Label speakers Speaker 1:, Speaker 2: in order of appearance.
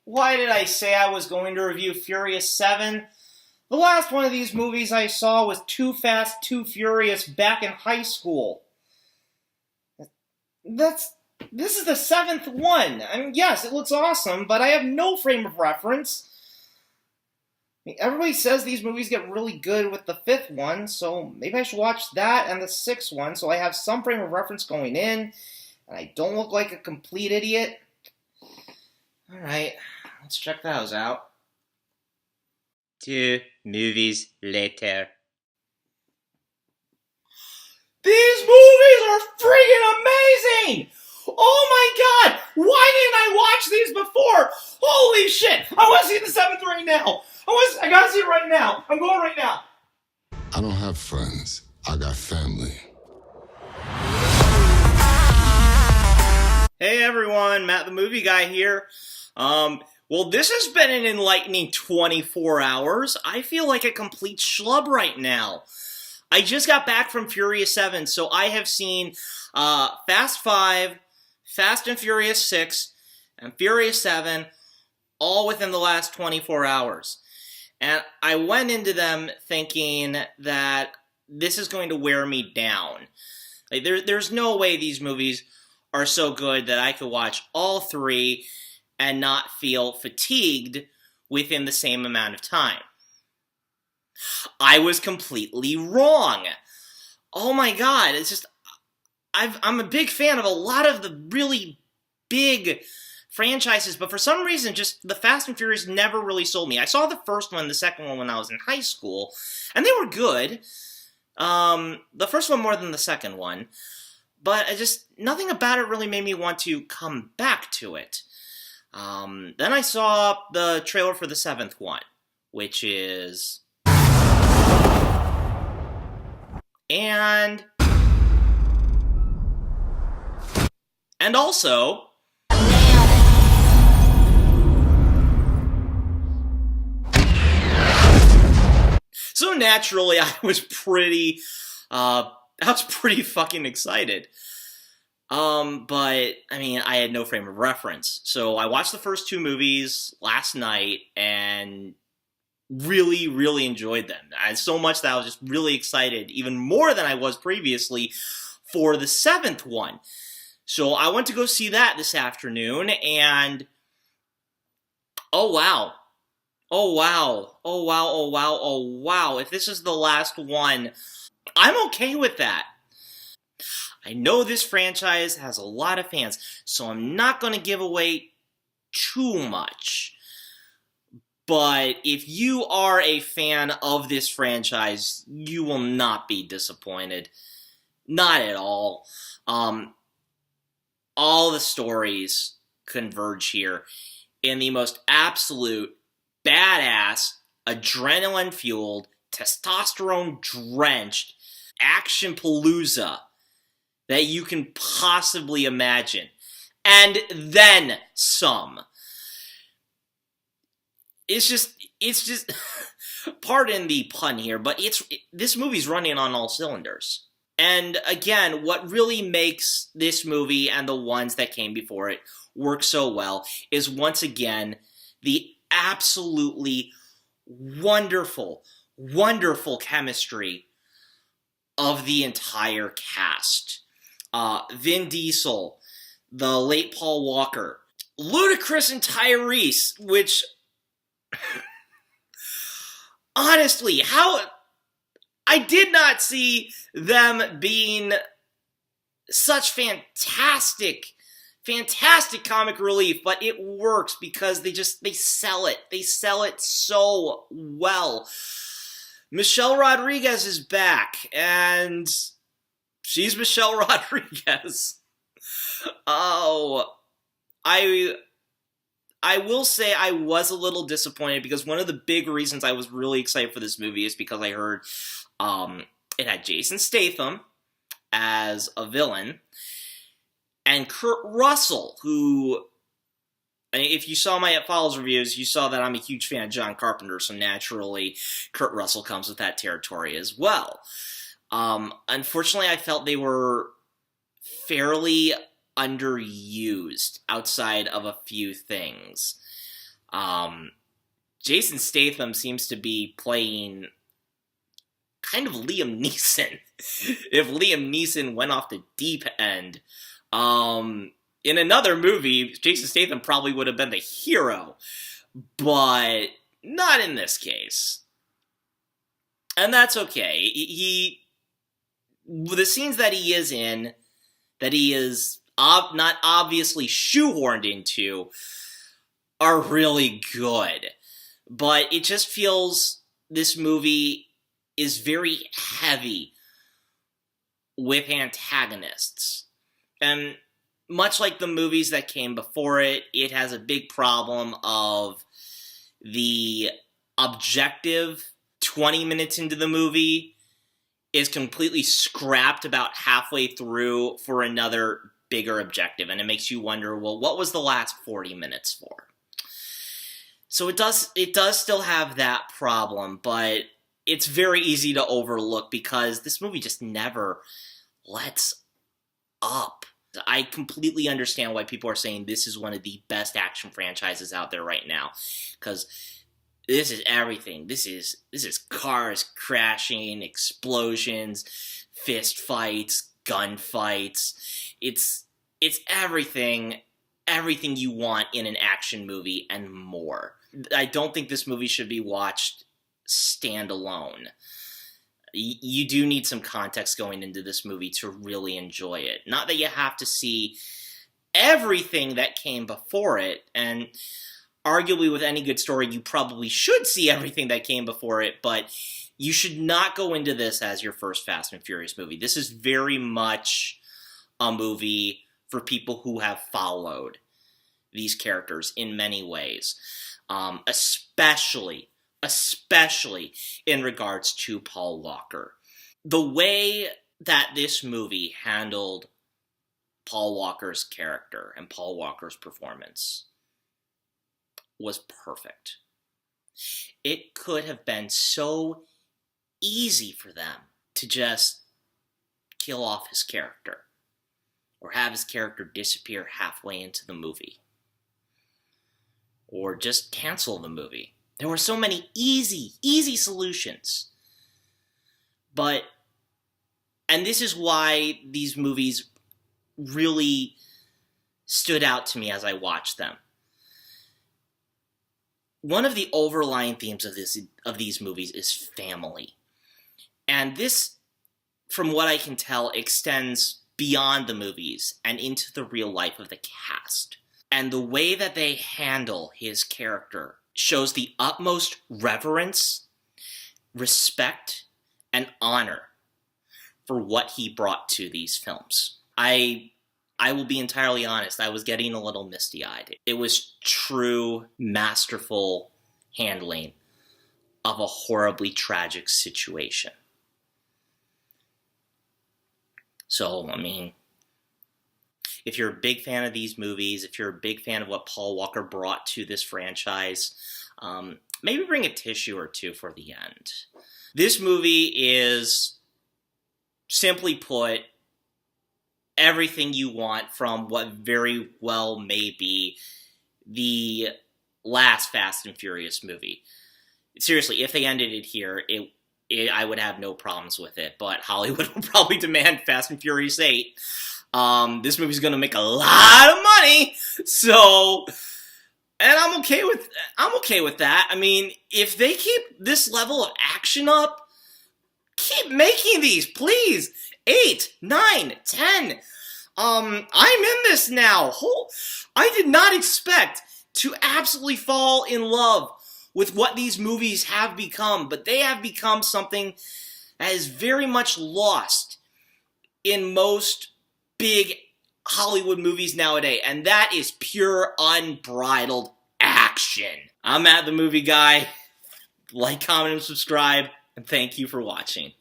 Speaker 1: Why did I say I was going to review Furious 7? The last one of these movies I saw was Too Fast, Too Furious back in high school. This is the seventh one. I mean, yes, it looks awesome, but I have no frame of reference. I mean, everybody says these movies get really good with the fifth one, so maybe I should watch that and the sixth one so I have some frame of reference going in, and I don't look like a complete idiot. Alright, let's check those out.
Speaker 2: 2 movies later.
Speaker 1: These movies are freaking amazing! Oh my god! Why didn't I watch these before? Holy shit! I want to see the seventh right now! I gotta see it right now! I'm going right now!
Speaker 3: I don't have friends. I got family.
Speaker 1: Hey everyone, Matt the Movie Guy here. Well, this has been an enlightening 24 hours. I feel like a complete schlub right now. I just got back from Furious 7, so I have seen Fast 5, Fast and Furious 6, and Furious 7, all within the last 24 hours. And I went into them thinking that this is going to wear me down. Like, there's no way these movies are so good that I could watch all three and not feel fatigued within the same amount of time. I was completely wrong. Oh my god, it's just... I'm a big fan of a lot of the really big franchises, but for some reason, just the Fast and Furious never really sold me. I saw the first one and the second one when I was in high school, and they were good. The first one more than the second one. But nothing about it really made me want to come back to it. Then I saw the trailer for the seventh one, which is... And also... So naturally, I was pretty fucking excited. But, I mean, I had no frame of reference. So I watched the first two movies last night and really, really enjoyed them. So much that I was just really excited, even more than I was previously, for the seventh one. So I went to go see that this afternoon, and oh wow. Oh wow. Oh wow, oh wow, oh wow. If this is the last one, I'm okay with that. I know this franchise has a lot of fans, so I'm not going to give away too much. But if you are a fan of this franchise, you will not be disappointed. Not at all. All the stories converge here in the most absolute, badass, adrenaline-fueled, testosterone-drenched action-palooza that you can possibly imagine. And then some. It's just, pardon the pun here, but this movie's running on all cylinders. And again, what really makes this movie and the ones that came before it work so well is, once again, the absolutely wonderful, wonderful chemistry of the entire cast. Vin Diesel, the late Paul Walker, Ludacris and Tyrese, which... honestly, how... I did not see them being such fantastic comic relief, but it works because they sell it. They sell it so well. Michelle Rodriguez is back, and she's Michelle Rodriguez. Oh, I will say I was a little disappointed because one of the big reasons I was really excited for this movie is because I heard it had Jason Statham as a villain, and Kurt Russell, who, if you saw my It Follows reviews, you saw that I'm a huge fan of John Carpenter, so naturally Kurt Russell comes with that territory as well. Unfortunately, I felt they were fairly underused outside of a few things. Jason Statham seems to be playing kind of Liam Neeson. If Liam Neeson went off the deep end. In another movie, Jason Statham probably would have been the hero, but not in this case. And that's okay. The scenes that he is in, that he is not obviously shoehorned into, are really good. But it just feels this movie is very heavy with antagonists. And much like the movies that came before it, it has a big problem of the objective 20 minutes into the movie is completely scrapped about halfway through for another bigger objective. And it makes you wonder, well, what was the last 40 minutes for? So it does still have that problem, but it's very easy to overlook because this movie just never lets up. I completely understand why people are saying this is one of the best action franchises out there right now, because this is everything. This is cars crashing, explosions, fist fights, gunfights. It's everything you want in an action movie and more. I don't think this movie should be watched standalone. You do need some context going into this movie to really enjoy it. Not that you have to see everything that came before it, and arguably with any good story, you probably should see everything that came before it, but you should not go into this as your first Fast and Furious movie. This is very much a movie for people who have followed these characters in many ways, especially in regards to Paul Walker. The way that this movie handled Paul Walker's character and Paul Walker's performance was perfect. It could have been so easy for them to just kill off his character or have his character disappear halfway into the movie or just cancel the movie. There were so many easy solutions. And this is why these movies really stood out to me as I watched them. One of the overlying themes of these movies is family. And this, from what I can tell, extends beyond the movies and into the real life of the cast. And the way that they handle his character shows the utmost reverence, respect, and honor for what he brought to these films. I will be entirely honest, I was getting a little misty-eyed. It was true, masterful handling of a horribly tragic situation. So, I mean, if you're a big fan of these movies, if you're a big fan of what Paul Walker brought to this franchise, maybe bring a tissue or two for the end. This movie is, simply put, everything you want from what very well may be the last Fast and Furious movie. Seriously, if they ended it here, I would have no problems with it, but Hollywood will probably demand Fast and Furious 8. This movie's gonna make a lot of money, so, and I'm okay with that. I mean, if they keep this level of action up, keep making these, please. 8, 9, 10. I'm in this now. I did not expect to absolutely fall in love with what these movies have become, but they have become something that is very much lost in most big Hollywood movies nowadays, and that is pure unbridled action. I'm Matt the Movie Guy. Like, comment, and subscribe, and thank you for watching.